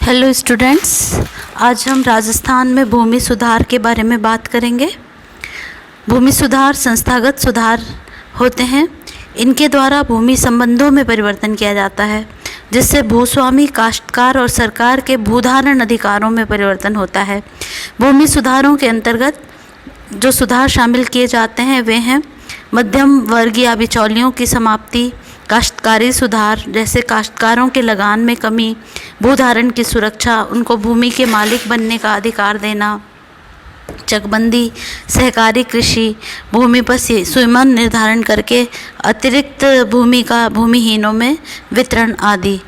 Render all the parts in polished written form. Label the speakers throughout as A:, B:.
A: Hello students, आज हम राजस्थान में भूमि सुधार के बारे में बात करेंगे। भूमि सुधार संस्थागत सुधार होते हैं। इनके द्वारा भूमि संबंधों में परिवर्तन किया जाता है, जिससे भूस्वामी, काश्तकार और सरकार के भूधारण अधिकारों में परिवर्तन होता है। भूमि सुधारों के अंतर्गत जो सुधार शामिल किए जाते हैं वे हैं मध्यम वर्ग या बिचौलियों की समाप्ति, काश्तकारी सुधार जैसे काश्तकारों के लगान में कमी, भूधारण की सुरक्षा, उनको भूमि के मालिक बनने का अधिकार देना, चकबंदी, सहकारी कृषि, भूमि पर सीमा निर्धारण करके अतिरिक्त भूमि का भूमिहीनों में वितरण आदि।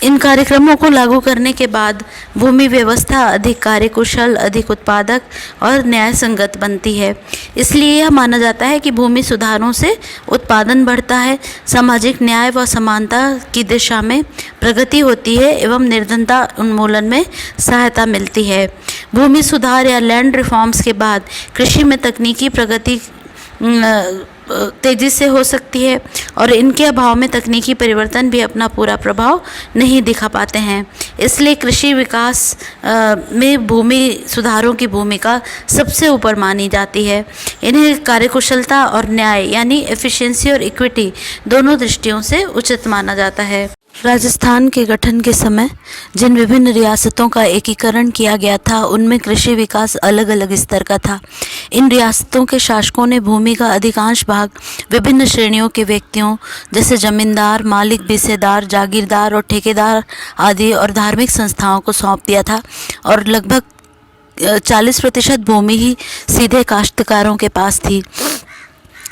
A: इन कार्यक्रमों को लागू करने के बाद भूमि व्यवस्था अधिक कार्यकुशल, अधिक उत्पादक और न्याय संगत बनती है। इसलिए यह माना जाता है कि भूमि सुधारों से उत्पादन बढ़ता है, सामाजिक न्याय व समानता की दिशा में प्रगति होती है एवं निर्धनता उन्मूलन में सहायता मिलती है। भूमि सुधार या लैंड रिफॉर्म्स के बाद कृषि में तकनीकी प्रगति तेज़ी से हो सकती है और इनके अभाव में तकनीकी परिवर्तन भी अपना पूरा प्रभाव नहीं दिखा पाते हैं। इसलिए कृषि विकास में भूमि सुधारों की भूमिका सबसे ऊपर मानी जाती है। इन्हें कार्यकुशलता और न्याय यानी एफिशिएंसी और इक्विटी दोनों दृष्टियों से उचित माना जाता है। राजस्थान के गठन के समय जिन विभिन्न रियासतों का एकीकरण किया गया था, उनमें कृषि विकास अलग अलग स्तर का था। इन रियासतों के शासकों ने भूमि का अधिकांश भाग विभिन्न श्रेणियों के व्यक्तियों जैसे जमींदार, मालिक, बेसेदार, जागीरदार और ठेकेदार आदि और धार्मिक संस्थाओं को सौंप दिया था और लगभग 40% भूमि ही सीधे काश्तकारों के पास थी।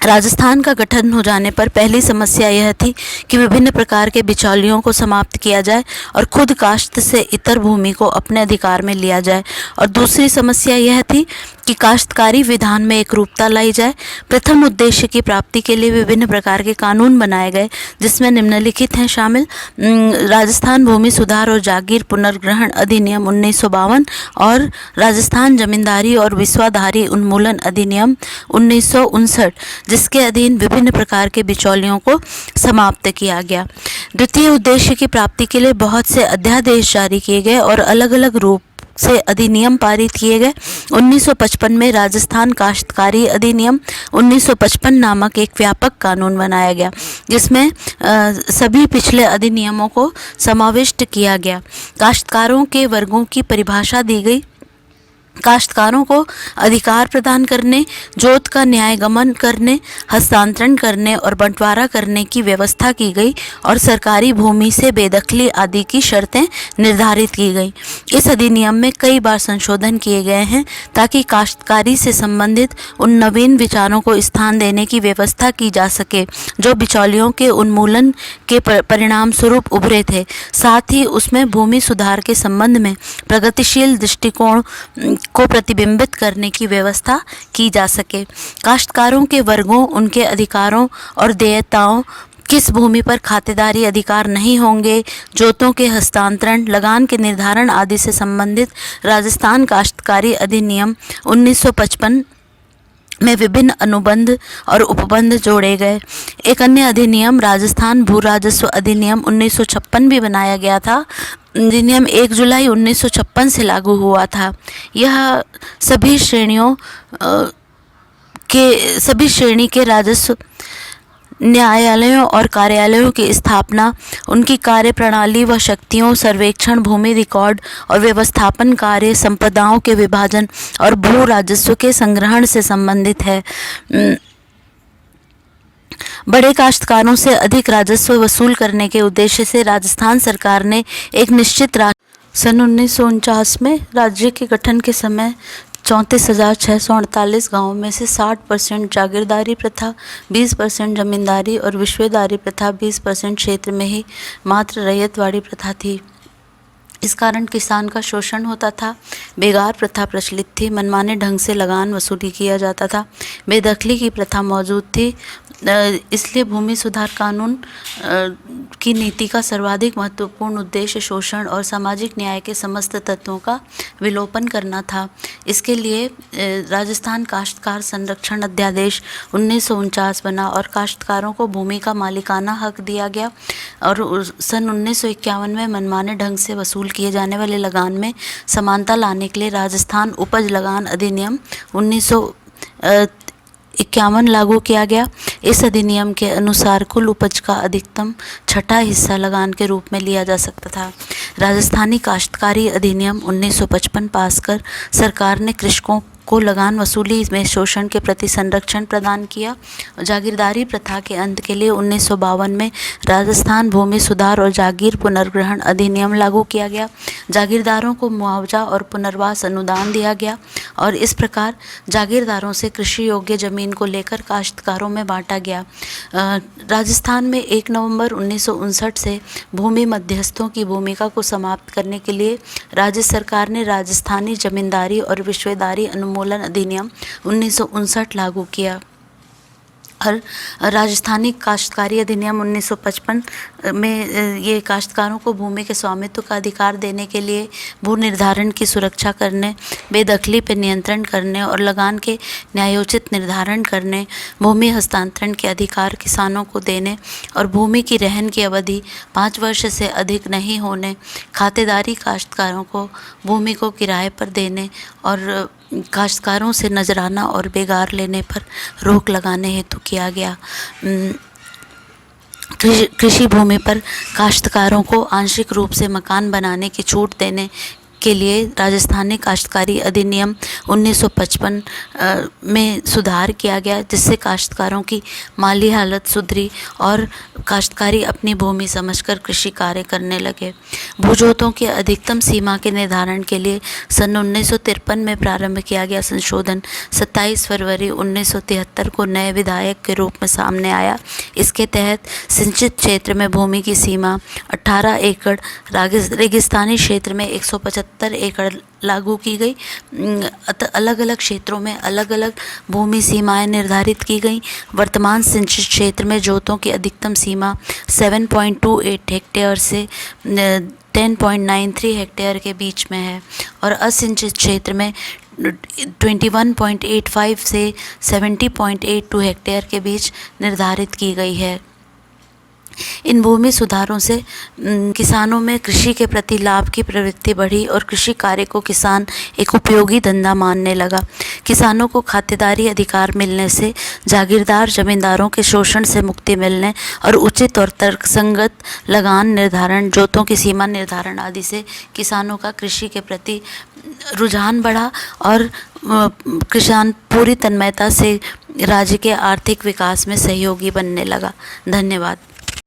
A: राजस्थान का गठन हो जाने पर पहली समस्या यह थी कि विभिन्न प्रकार के बिचौलियों को समाप्त किया जाए और खुद काश्त से इतर भूमि को अपने अधिकार में लिया जाए। और दूसरी समस्या यह थी कि काश्तकारी विधान में एकरूपता लाई जाए। प्रथम उद्देश्य की प्राप्ति के लिए विभिन्न प्रकार के कानून बनाए गए, जिसमें निम्नलिखित हैं शामिल: राजस्थान भूमि सुधार और जागीर पुनर्ग्रहण अधिनियम 1952 और राजस्थान जमींदारी और विश्वाधारी उन्मूलन अधिनियम 1959, जिसके अधीन विभिन्न प्रकार के बिचौलियों को समाप्त किया गया। द्वितीय उद्देश्य की प्राप्ति के लिए बहुत से अध्यादेश जारी किए गए और अलग अलग रूप से अधिनियम पारित किए गए। 1955 में राजस्थान काश्तकारी अधिनियम 1955 नामक एक व्यापक कानून बनाया गया, जिसमें सभी पिछले अधिनियमों को समाविष्ट किया गया। काश्तकारों के वर्गों की परिभाषा दी गई। काश्तकारों को अधिकार प्रदान करने, जोत का न्यायगमन करने, हस्तांतरण करने और बंटवारा करने की व्यवस्था की गई और सरकारी भूमि से बेदखली आदि की शर्तें निर्धारित की गई। इस अधिनियम में कई बार संशोधन किए गए हैं ताकि काश्तकारी से संबंधित उन नवीन विचारों को स्थान देने की व्यवस्था की जा सके जो बिचौलियों के उन्मूलन के परिणाम स्वरूप उभरे थे। साथ ही उसमें भूमि सुधार के संबंध में प्रगतिशील दृष्टिकोण को प्रतिबिंबित करने की व्यवस्था की जा सके। काश्तकारों के वर्गों, उनके अधिकारों और देयताओं, किस भूमि पर खातेदारी अधिकार नहीं होंगे, जोतों के हस्तांतरण, लगान के निर्धारण आदि से संबंधित राजस्थान काश्तकारी अधिनियम 1955 में विभिन्न अनुबंध और उपबंध जोड़े गए। एक अन्य अधिनियम राजस्थान भू राजस्व अधिनियम 1956 भी बनाया गया था। अधिनियम 1 जुलाई 1956 से लागू हुआ था। यह सभी श्रेणी के राजस्व न्यायालयों और कार्यालयों की स्थापना, उनकी कार्यप्रणाली व शक्तियों, सर्वेक्षण, भूमि रिकॉर्ड और व्यवस्थापन कार्य, संपदाओं के विभाजन और भू राजस्व के संग्रहण से संबंधित है। बड़े काश्तकारों से अधिक राजस्व वसूल करने के उद्देश्य से राजस्थान सरकार ने एक निश्चित सन 1949 में राज्य के गठन के समय 34,648 गाँवों में से 60% जागीरदारी प्रथा, 20% जमींदारी और विश्वेदारी प्रथा, 20% क्षेत्र में ही मात्र रैयतवाड़ी प्रथा थी। इस कारण किसान का शोषण होता था। बेगार प्रथा प्रचलित थी, मनमाने ढंग से लगान वसूली किया जाता था, बेदखली की प्रथा मौजूद थी। इसलिए भूमि सुधार कानून की नीति का सर्वाधिक महत्वपूर्ण उद्देश्य शोषण और सामाजिक न्याय के समस्त तत्वों का विलोपन करना था। इसके लिए राजस्थान काश्तकार संरक्षण अध्यादेश 1949 बना और काश्तकारों को भूमि का मालिकाना हक दिया गया और सन 1951 में मनमाने ढंग से वसूल किए जाने वाले लगान में समानता लाने के लिए राजस्थान उपज लगान अधिनियम 1951 लागू किया गया। इस अधिनियम के अनुसार कुल उपज का अधिकतम छठा हिस्सा लगान के रूप में लिया जा सकता था। राजस्थानी काश्तकारी अधिनियम 1955 पास कर सरकार ने कृषकों को लगान वसूली में शोषण के प्रति संरक्षण प्रदान किया। जागीरदारी प्रथा के अंत के लिए 1952 में राजस्थान भूमि सुधार और जागीर पुनर्ग्रहण अधिनियम लागू किया गया। जागीरदारों को मुआवजा और पुनर्वास अनुदान दिया गया और इस प्रकार जागीरदारों से कृषि योग्य जमीन को लेकर काश्तकारों में बांटा गया। राजस्थान में 1 नवंबर 1959 से भूमि मध्यस्थों की भूमिका को समाप्त करने के लिए राज्य सरकार ने राजस्थानी जमींदारी और विश्वेदारी अनुमूलन अधिनियम 1959 लागू किया और राजस्थानी काश्तकारी अधिनियम 1955 में ये काश्तकारों को भूमि के स्वामित्व का अधिकार देने के लिए भू निर्धारण की सुरक्षा करने, बेदखली पर नियंत्रण करने और लगान के न्यायोचित निर्धारण करने, भूमि हस्तांतरण के अधिकार किसानों को देने और भूमि की रहन की अवधि 5 वर्ष से अधिक नहीं होने, खातेदारी काश्तकारों को भूमि को किराए पर देने और काश्तकारों से नजराना और बेगार लेने पर रोक लगाने हेतु किया गया। कृषि भूमि पर काश्तकारों को आंशिक रूप से मकान बनाने की छूट देने के लिए राजस्थानी काश्तकारी अधिनियम 1955 में सुधार किया गया, जिससे काश्तकारों की माली हालत सुधरी और काश्तकारी अपनी भूमि समझकर कृषि कार्य करने लगे। भूजोतों की अधिकतम सीमा के निर्धारण के लिए सन 1953 में प्रारंभ किया गया संशोधन 27 फरवरी 1973 को नए विधायक के रूप में सामने आया। इसके तहत सिंचित क्षेत्र में भूमि की सीमा 18 एकड़, रेगिस्तानी क्षेत्र में 175 एकड़ लागू की गई। अलग अलग क्षेत्रों में अलग अलग भूमि सीमाएं निर्धारित की गई। वर्तमान सिंचित क्षेत्र में जोतों की अधिकतम सीमा 7.28 हेक्टेयर से 10.93 हेक्टेयर के बीच में है और असिंचित क्षेत्र में 21.85 से 70.82 हेक्टेयर के बीच निर्धारित की गई है। इन भूमि सुधारों से किसानों में कृषि के प्रति लाभ की प्रवृत्ति बढ़ी और कृषि कार्य को किसान एक उपयोगी धंधा मानने लगा। किसानों को खातेदारी अधिकार मिलने से जागीरदार जमींदारों के शोषण से मुक्ति मिलने और उचित और तर्कसंगत लगान निर्धारण, जोतों की सीमा निर्धारण आदि से किसानों का कृषि के प्रति रुझान बढ़ा और किसान पूरी तन्मयता से राज्य के आर्थिक विकास में सहयोगी बनने लगा। धन्यवाद।